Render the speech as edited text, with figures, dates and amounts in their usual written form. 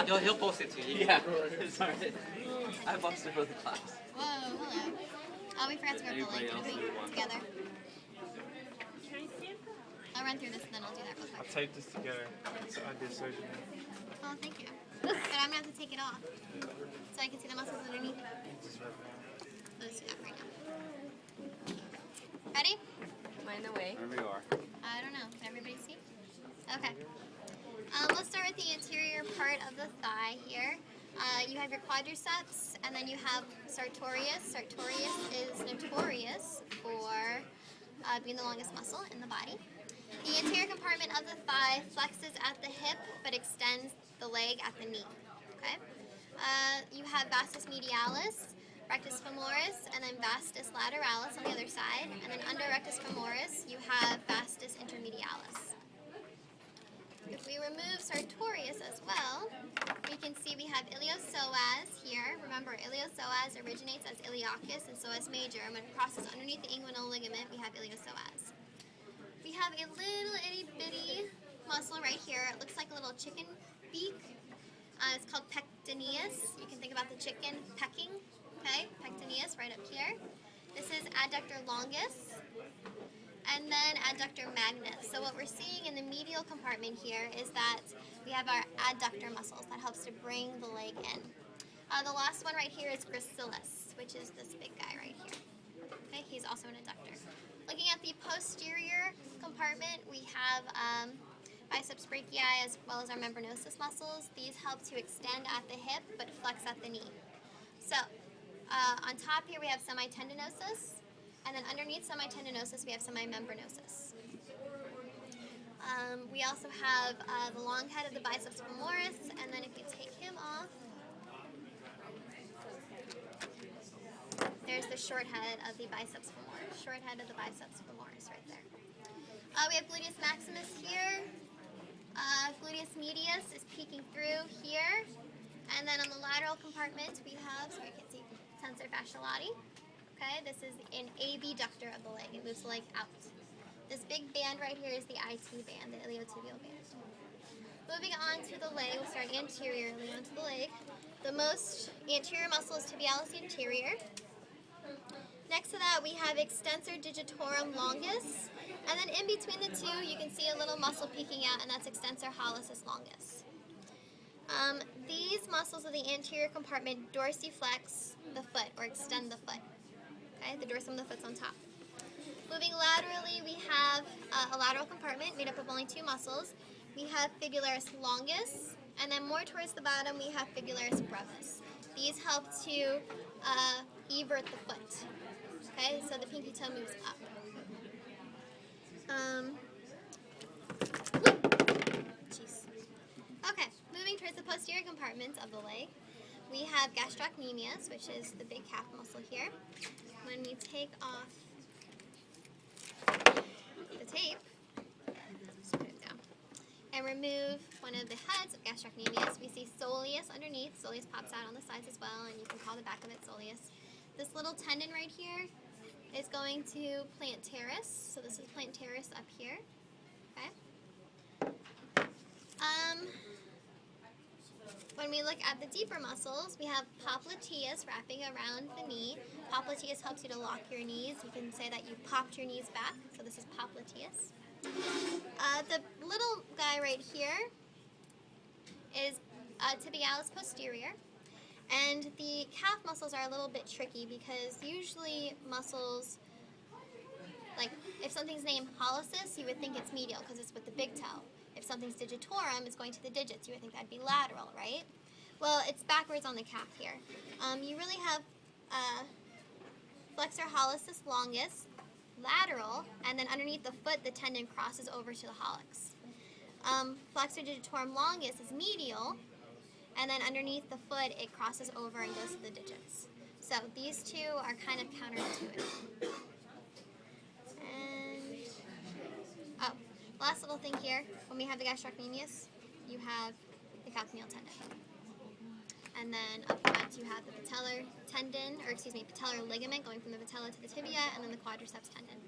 He'll post it to you. Yeah. Sorry. I posted for the class. Whoa, hello. Oh, we forgot to grab the Anybody link. else Can we do one? together? I'll run through this and then I'll do that real I'll quick. tape this together so I did surgery. Oh, thank you. But I'm gonna have to take it off so I can see the muscles underneath. Just right there. Let's do that right now. Ready? Am I in the way? Wherever you are. I don't know. Can everybody see? Okay. Let's start with the anterior part of the thigh here. You have your quadriceps, and then you have sartorius. Sartorius is notorious for being the longest muscle in the body. The anterior compartment of the thigh flexes at the hip, but extends the leg at the knee. Okay. You have vastus medialis, rectus femoris, and then vastus lateralis on the other side. And then under rectus femoris, you have vastus intermedialis. If we remove sartorius as well, we can see we have iliopsoas here. Remember, iliopsoas originates as iliacus and psoas major, and when it crosses underneath the inguinal ligament, we have iliopsoas. We have a little itty bitty muscle right here. It looks like a little chicken beak. It's called pectineus. You can think about the chicken pecking. Okay, pectineus right up here. This is adductor longus, and then adductor magnus. So what we're seeing in the medial compartment here is that we have our adductor muscles that helps to bring the leg in. The last one right here is gracilis, which is this big guy right here. Okay, he's also an adductor. Looking at the posterior compartment, we have biceps brachii as well as our membranosus muscles. These help to extend at the hip but flex at the knee. So on top here we have semitendinosus, and then underneath semitendinosus we have semimembranosus. We also have the long head of the biceps femoris, and then if you take him off, there's the short head of the biceps femoris. Short head of the biceps femoris right there. We have gluteus maximus here. Gluteus medius is peeking through here. And then on the lateral compartment we have, sorry I can't see, tensor fasciolati. Okay, this is an abductor of the leg. It moves the leg out. This big band right here is the IT band, the iliotibial band. Moving on to the leg, we'll start anteriorly onto the leg. The most anterior muscle is tibialis anterior. Next to that, we have extensor digitorum longus, and then in between the two, you can see a little muscle peeking out, and that's extensor hallucis longus. These muscles of the anterior compartment dorsiflex the foot, or extend the foot. Okay, the dorsum of the foot's on top. Moving laterally, we have a lateral compartment made up of only two muscles. We have fibularis longus, and then more towards the bottom, we have fibularis brevis. These help to evert the foot. Okay, so the pinky toe moves up. Jeez. Okay, moving towards the posterior compartment of the leg, we have gastrocnemius, which is the big calf muscle here. When we take off the tape, just put it down, and remove one of the heads of gastrocnemius, we see soleus underneath. Soleus pops out on the sides as well, and you can call the back of it soleus. This little tendon right here is going to plantaris. So this is plantaris up here. Okay. When we look at the deeper muscles, we have popliteus wrapping around the knee. Popliteus helps you to lock your knees. You can say that you popped your knees back. So this is popliteus. The little guy right here is tibialis posterior. And the calf muscles are a little bit tricky because usually muscles, like if something's named hallucis, you would think it's medial because it's with the big toe. If something's digitorum, it's going to the digits. You would think that'd be lateral, right? Well, it's backwards on the calf here. You really have flexor hallucis longus, lateral, and then underneath the foot, the tendon crosses over to the hallux. Flexor digitorum longus is medial, and then underneath the foot, it crosses over and goes to the digits. So these two are kind of counterintuitive. And, oh, last little thing here, when we have the gastrocnemius, you have the calcaneal tendon. And then up front, you have the patellar tendon, or excuse me, patellar ligament going from the patella to the tibia, and then the quadriceps tendon.